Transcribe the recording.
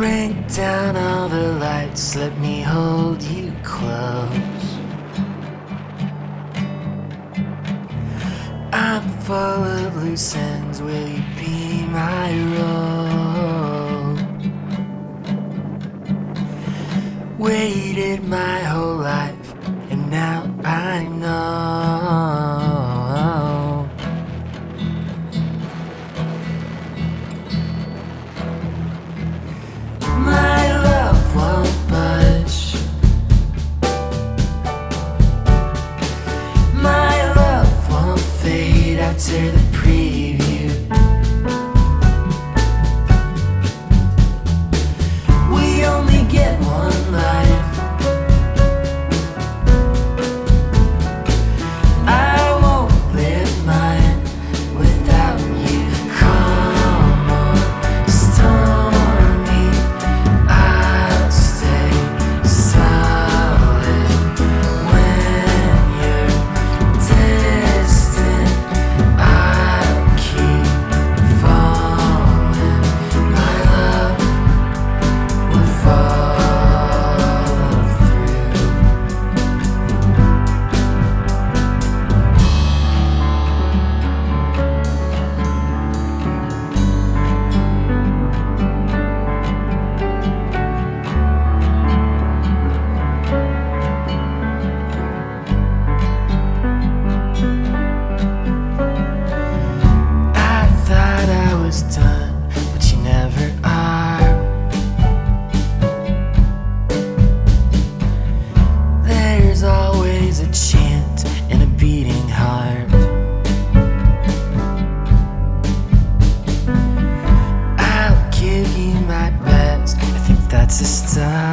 Bring down all the lights, let me hold you close. I'm full of loose ends, will you be my rope? Waited my whole life, and now I know. My love won't budge. My love won't fade after the preview. We only get one life. I won't live mine without you. Come on, stormy, I'll stay solid when you're distant. I'll keep falling. My love will follow through. I thought I was done, but you never are. There's always a chant and a beating heart. I'll give you my best, I think that's a start.